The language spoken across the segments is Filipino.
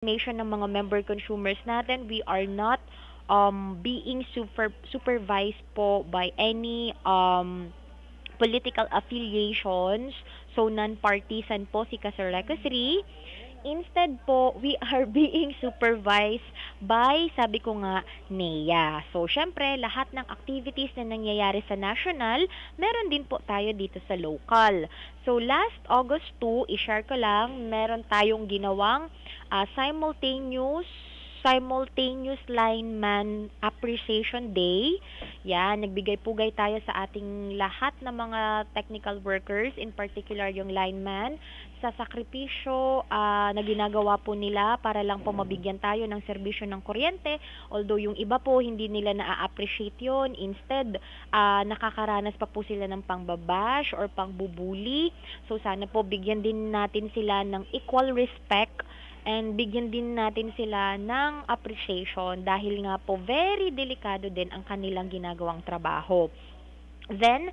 information ng mga member consumers natin. We are not being supervised po by any political affiliations. So, non-partisan po si Kasareco 3. Instead po, we are being supervised by, sabi ko nga, NEA. So, syempre, lahat ng activities na nangyayari sa national, meron din po tayo dito sa local. So, last August 2, i-share ko lang, meron tayong ginawang simultaneous lineman appreciation day. Yan, nagbigay-pugay tayo sa ating lahat ng mga technical workers, in particular yung lineman, sa sakripisyo na ginagawa po nila para lang po mabigyan tayo ng serbisyo ng kuryente. Although yung iba po hindi nila na-appreciate yun. Instead, nakakaranas pa po sila ng pangbabash or pangbubuli. So sana po bigyan din natin sila ng equal respect and bigyan din natin sila ng appreciation dahil nga po very delikado din ang kanilang ginagawang trabaho. Then,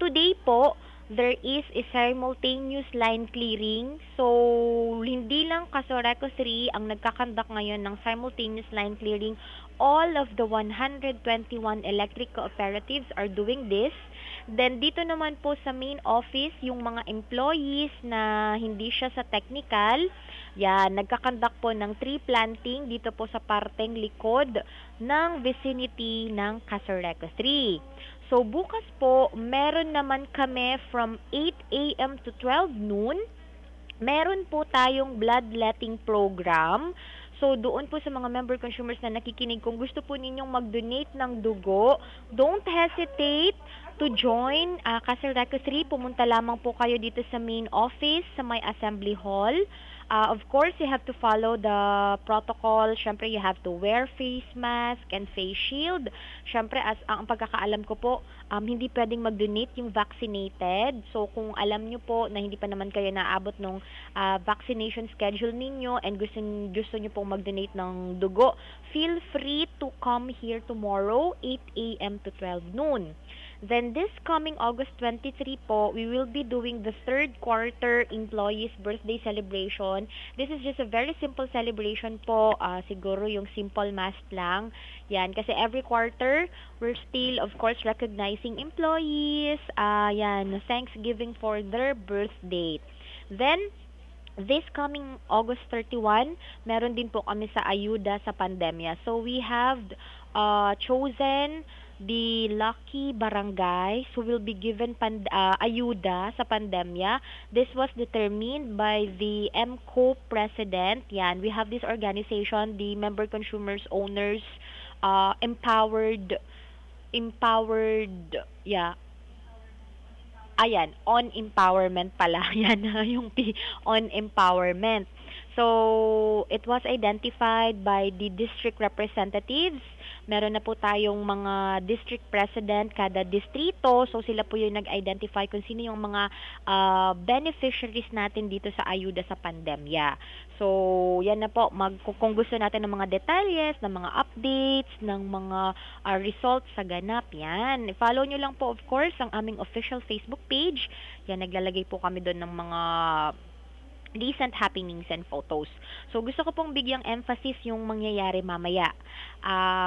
today po, there is a simultaneous line clearing. So, hindi lang Kasoreco 3 ang nagkakandak ngayon ng simultaneous line clearing. All of the 121 electric cooperatives are doing this. Then, dito naman po sa main office, yung mga employees na hindi siya sa technical, yan, nagkakandak po ng tree planting dito po sa parteng likod ng vicinity ng Kasoreco 3. So, bukas po, meron naman kami from 8 a.m. to 12 noon. Meron po tayong bloodletting program. So, doon po sa mga member consumers na nakikinig, kung gusto po ninyong mag-donate ng dugo, don't hesitate to join Kasoreco 3. Pumunta lamang po kayo dito sa main office, sa may assembly hall. Of course, you have to follow the protocol. Siyempre, you have to wear face mask and face shield. Siyempre, as ang pagkakaalam ko po, hindi pwedeng mag-donate yung vaccinated. So, kung alam nyo po na hindi pa naman kayo naabot ng vaccination schedule ninyo and gusto nyo pong mag-donate ng dugo, feel free to come here tomorrow, 8 a.m. to 12 noon. Then this coming August 23 po, we will be doing the third quarter employees birthday celebration. This is just a very simple celebration po. Siguro yung simple mask lang. Yan, kasi every quarter, we're still of course recognizing employees. Yan, Thanksgiving for their birth date. Then, this coming August 31, meron din po kami sa ayuda sa pandemya. So we have chosen the lucky barangays who will be given ayuda sa pandemya. This was determined by the MCO president. Yan, we have this organization, the member consumers owners empowered, yeah, ayan, on empowerment pala. Yan yung on empowerment. So, it was identified by the district representatives. Meron na po tayong mga district president kada distrito. So, sila po yung nag-identify kung sino yung mga beneficiaries natin dito sa ayuda sa pandemya. So, yan na po. Kung gusto natin ng mga detalles, ng mga updates, ng mga results sa ganap, yan. Follow nyo lang po, of course, ang aming official Facebook page. Yan, naglalagay po kami doon ng mga recent happenings and photos. So, gusto ko pong bigyang emphasis yung mangyayari mamaya.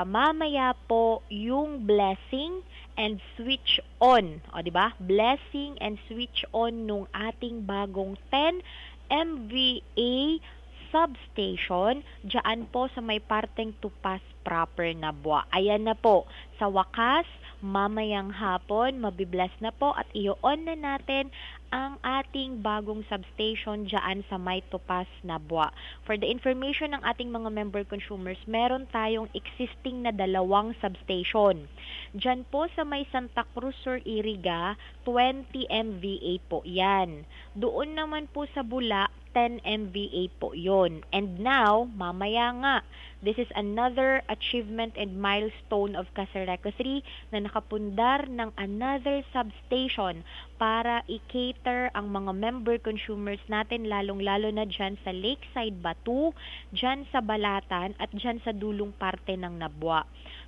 Mamaya po yung blessing and switch on. O, di ba? Blessing and switch on nung ating bagong 10 MVA substation dyan po sa may parteng Tupas proper na Buwa. Ayan na po. Sa wakas, mamayang hapon, mabibless na po at i-on na natin ang ating bagong substation dyan sa may Tupas na Buwa. For the information ng ating mga member consumers, meron tayong existing na 2 substation. Dyan po sa may Santa Cruz Sur Iriga, 20 MVA po yan. Doon naman po sa Bula, 10 MVA po yon. And now, mamaya nga, this is another achievement and milestone of Kasoreco 3 na nakapundar ng another substation para i-cater ang mga member consumers natin, lalong-lalo na dyan sa Lakeside Batu, dyan sa Balatan, at dyan sa dulong parte ng Nabwa.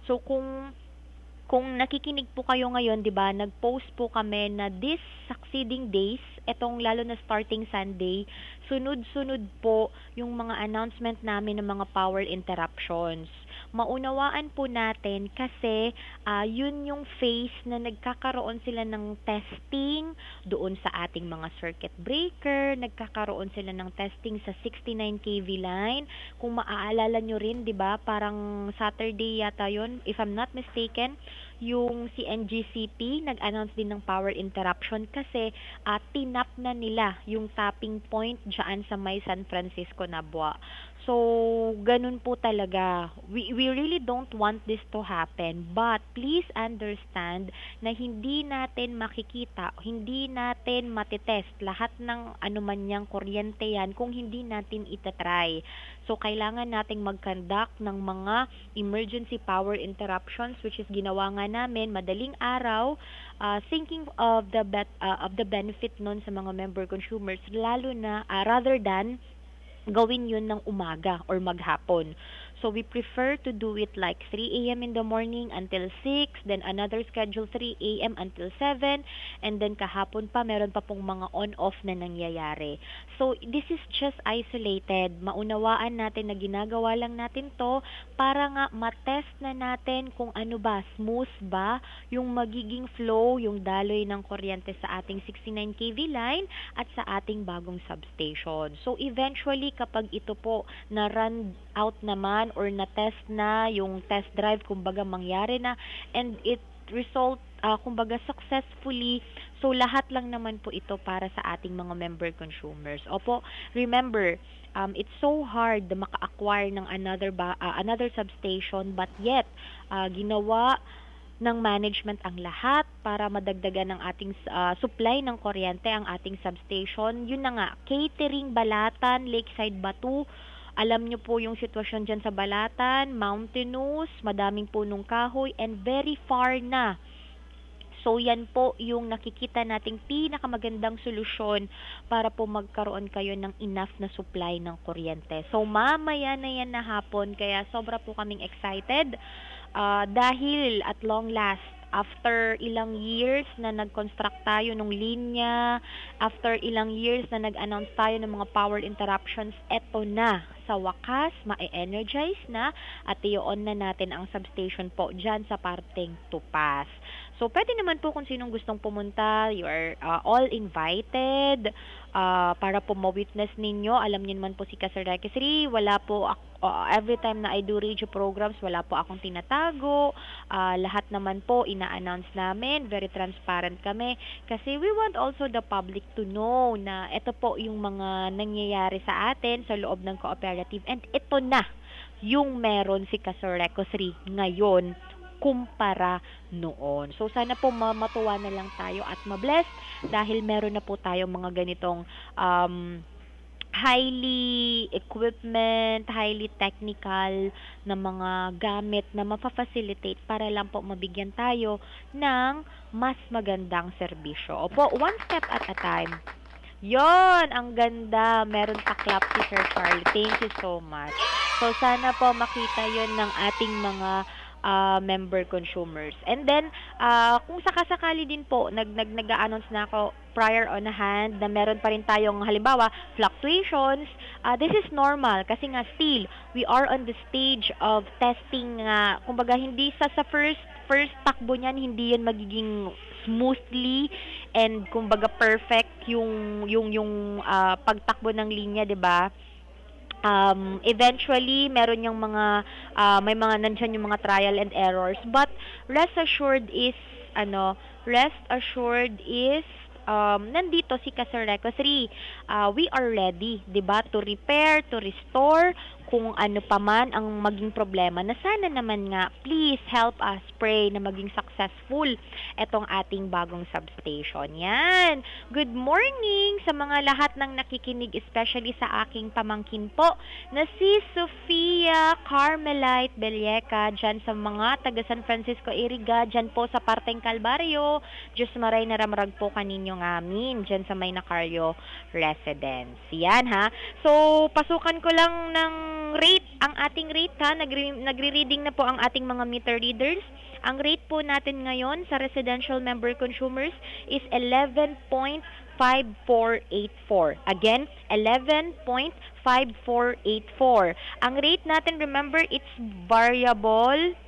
So, kung Kung nakikinig po kayo ngayon, 'di ba, nag-post po kami na this succeeding days, etong lalo na starting Sunday, sunod-sunod po yung mga announcement namin ng mga power interruptions. Maunawaan po natin kasi yun yung phase na nagkakaroon sila ng testing doon sa ating mga circuit breaker, nagkakaroon sila ng testing sa 69 kV line. Kung maaalala nyo rin, 'di ba, parang Saturday yata yun, if I'm not mistaken, yung si NGCP nag-announce din ng power interruption kasi tinap na nila yung tapping point dyan sa may San Francisco Nabua. So, ganun po talaga. We really don't want this to happen. But, please understand na hindi natin makikita, hindi natin matitest lahat ng anuman niyang kuryente yan kung hindi natin itatry. So, kailangan nating mag-conduct ng mga emergency power interruptions, which is ginawa nga namin madaling araw, thinking of the benefit nun sa mga member consumers, lalo na rather than gawin yun ng umaga or maghapon. So we prefer to do it like 3 a.m. in the morning until 6, then another schedule 3 a.m. until 7, and then kahapon pa meron pa pong mga on-off na nangyayari. So this is just isolated. Maunawaan natin na ginagawa lang natin to para nga matest na natin kung ano ba, smooth ba yung magiging flow, yung daloy ng kuryente sa ating 69 kV line at sa ating bagong substation. So eventually kapag ito po na run out naman or na-test na, yung test drive kumbaga mangyari na, and it result kumbaga successfully, so lahat lang naman po ito para sa ating mga member consumers. Opo, remember, it's so hard na maka-acquire ng another substation, but yet ginawa ng management ang lahat para madagdagan ng ating supply ng kuryente ang ating substation. Yun na nga, catering, Balatan, Lakeside, Batu. Alam nyo po yung sitwasyon dyan sa Balatan, mountainous, madaming punong kahoy, and very far na. So yan po yung nakikita nating pinakamagandang solusyon para po magkaroon kayo ng enough na supply ng kuryente. So mamaya na yan na hapon, kaya sobra po kaming excited dahil at long last, after ilang years na nag-construct tayo ng linya, after ilang years na nag-announce tayo ng mga power interruptions, eto na, sa wakas, ma-energize na at i-on na natin ang substation po dyan sa parteng Tupas. So, pwede naman po kung sinong gustong pumunta, you are all invited para po ma-witness ninyo. Alam niyo naman po si Kasir Rekisri, wala po every time na I do radio programs, wala po akong tinatago. Lahat naman po ina-announce namin, very transparent kami kasi we want also the public to know na ito po yung mga nangyayari sa atin sa loob ng cooperative, and ito na yung meron si Kasir Rekisri ngayon kumpara noon. So sana po matuwa na lang tayo at mabless dahil meron na po tayong mga ganitong highly equipment, highly technical na mga gamit na mapafacilitate para lang po mabigyan tayo ng mas magandang serbisyo. Opo, one step at a time. Yon, ang ganda. Meron pa clap si Sir Charlie. Thank you so much. So sana po makita yon ng ating mga member consumers. And then, kung sakasakali din po, nag-announce na ako prior on hand na meron pa rin tayong halimbawa, fluctuations, this is normal kasi nga still, we are on the stage of testing kumbaga hindi sa first takbo niyan, hindi yan magiging smoothly and kumbaga perfect yung pagtakbo ng linya, 'di ba? Eventually meron yung mga may mga nandiyan yung mga trial and errors, but rest assured is nandito si Kasir Rekisri. We are ready, 'di ba, to repair, to restore kung ano pa man ang maging problema, na sana naman nga please help us pray na maging successful etong ating bagong substation. Yan. Good morning sa mga lahat ng nakikinig, especially sa aking pamangkin po na si Sofia Carmelite Belleca dyan sa mga taga San Francisco area, dyan po sa parteng Calvario. Diyos maray na ramrag po kaninyo ngamin dyan sa may Nacaryo residence. Yan ha. So, pasukan ko lang ng rate Ang ating rate nagre-reading na po ang ating mga meter readers. Ang rate po natin ngayon sa residential member consumers is 11.5484. Again, 11.5484. Ang rate natin, remember, it's variable.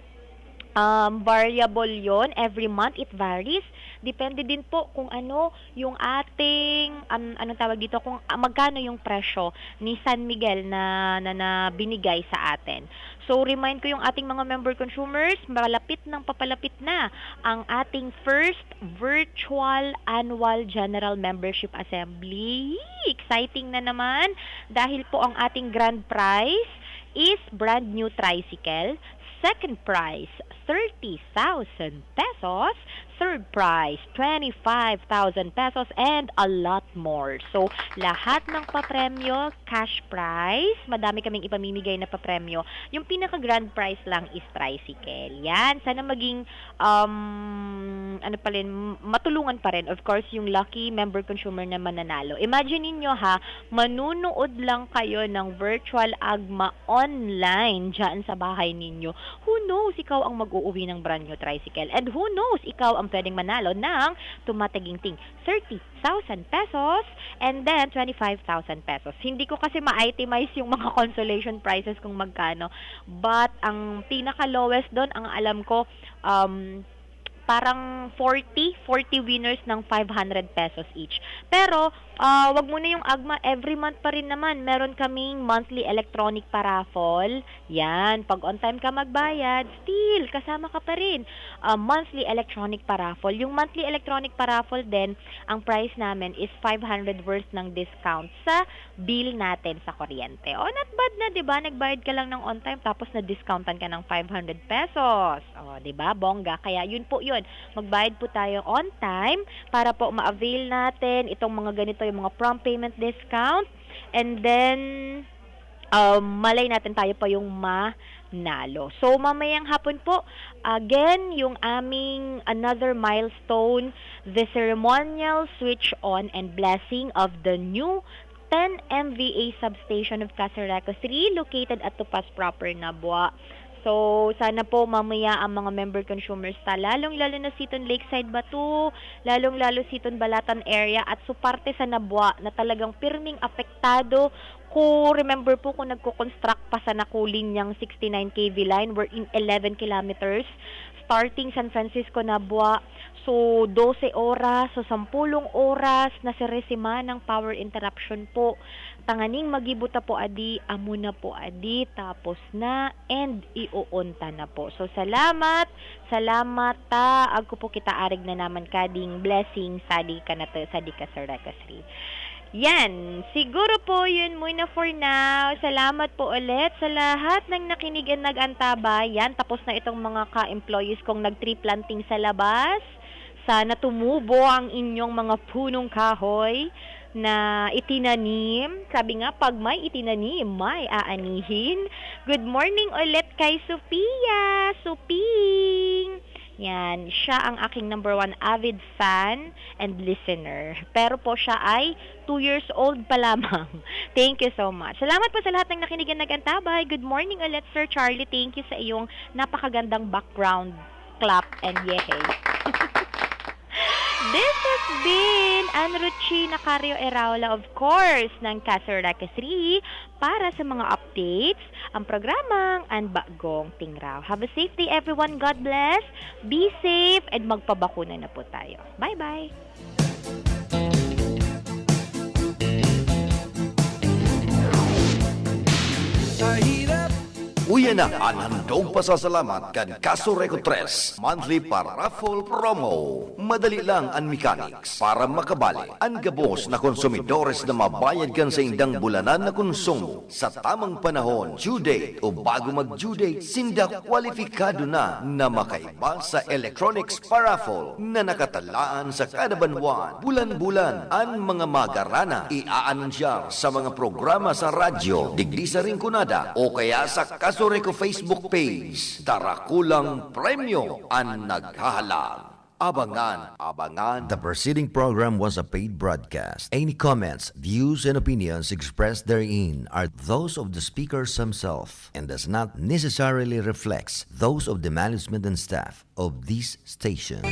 Variable yon every month. It varies. Depende din po kung ano yung ating, anong tawag dito, kung magkano yung presyo ni San Miguel na binigay sa atin. So, remind ko yung ating mga member consumers, papalapit na ang ating first virtual annual General Membership Assembly. Exciting na naman dahil po ang ating grand prize is brand new tricycle. Second prize, 30,000 pesos. Third prize, 25,000 pesos and a lot more. So, lahat ng papremyo, cash prize. Madami kaming ipamimigay na papremyo. Yung pinaka-grand prize lang is tricycle. Yan. Sana maging, matulungan pa rin. Of course, yung lucky member consumer na mananalo. Imagine niyo ha, manunood lang kayo ng virtual AGMA online dyan sa bahay ninyo. Who knows, ikaw ang mag-uuwi ng brand new tricycle. And who knows, ikaw ang pwedeng manalo ng tumataginting 30,000 pesos and then 25,000 pesos. Hindi ko kasi ma-itemize yung mga consolation prizes kung magkano. But ang pinaka-lowest doon, ang alam ko, parang 40 winners ng 500 pesos each. Pero, wag muna yung AGMA, every month pa rin naman, meron kaming monthly electronic paraffol. Yan, pag on time ka magbayad, still, kasama ka pa rin. Monthly electronic paraffol. Yung monthly electronic paraffol din, ang price namin is 500 worth ng discount sa bill natin sa kuryente. O, not bad na, diba? Nagbayad ka lang ng on time, tapos na-discountan ka ng 500 pesos. O, diba? Bongga. Kaya, yun po yun. Magbayad po tayo on time para po ma-avail natin itong mga ganito, yung mga prompt payment discount, and then malay natin tayo pa yung manalo. So, mamayang hapon po, again, yung aming another milestone, the ceremonial switch on and blessing of the new 10 MVA substation of Casareco 3 located at Tupas Proper, Nabua. So, sana po mamaya ang mga member consumers lalong-lalo na Siton Lakeside Batu, lalong-lalo Siton Balatan area at suparte sa Nabua na talagang pirming apektado. Remember po kung nagko-construct pa sa Nakulin yung 69 kV line, we're in 11 kilometers starting San Francisco, Nabua. So, 12 oras, so 10 oras na siresima ng power interruption po. Tanganing magibuta po adi, amo na po adi, tapos na, and iuunta na po. So, salamat ta, agko po kita arig na naman kading blessing, sadi ka na to, sadi ka sa Rekasri. Yan, siguro po yun muna for now. Salamat po ulit sa lahat ng nakinig at nag-antabay. Yan, tapos na itong mga ka-employees kong nag-tree planting sa labas. Sana tumubo ang inyong mga punong kahoy na itinanim. Sabi nga, pag may itinanim, may aanihin. Good morning ulit kay Sophia, Suping. Yan, siya ang aking number 1 avid fan and listener. Pero po siya ay 2 years old pa lamang. Thank you so much. Salamat po sa lahat ng nakinig at nag-antabay. Good morning ulit, Sir Charlie. Thank you sa iyong napakagandang background clap and yehey. This has been Anruchi Nacario Eraula, of course, ng Casareco 3 para sa mga updates, ang programang Ang Bagong Tingraw. Have a safe day, everyone. God bless. Be safe and magpabakuna na po tayo. Bye-bye. Uyan na ang handog pasasalamat kan Casareco 3 monthly paraffol promo. Madali lang ang mechanics para makabali ang gabos na konsumidores na mabayad kan sa indang bulanan na konsumo sa tamang panahon, due date o bago mag-due date, sinda kwalifikado na makaiba sa electronics paraffol na nakatalaan sa kada banwan, bulan-bulan ang mga magarana i-aanunsyar sa mga programa sa radyo, digdi sa Rinconada o kaya sa Casareco Facebook page. Tara kulang premyo ang naghahalang. Abangan. The preceding program was a paid broadcast. Any comments, views, and opinions expressed therein are those of the speakers themselves and does not necessarily reflect those of the management and staff of this station.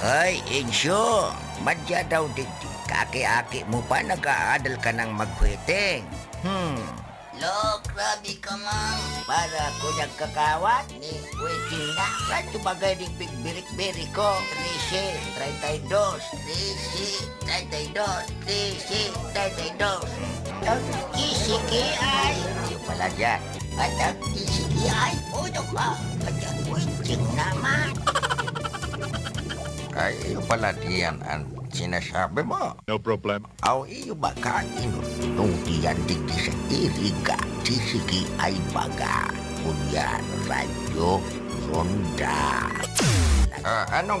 Ay, Insyo, madya daw digdi. Kaki-aki mo pa nag-aadal ka ng magkweting. Lo, grabe ka, ma'am. Para ako nagkakawat ni Waiting na. Kanto bagay ding pigbirik-birik ko. 13, 32, 13, 32, 13, 32. Ang kisiki ay... Yung pala dyan. At ang kisiki ay... Uno ka. At ang Waiting naman. Ay, iyo pala diyan ang sinasabi mo. No problem. Aw, iyo ba ka nung diyan digdi sa iriga, sisigi ay baga. Kunyan, radyo, sonda. Anong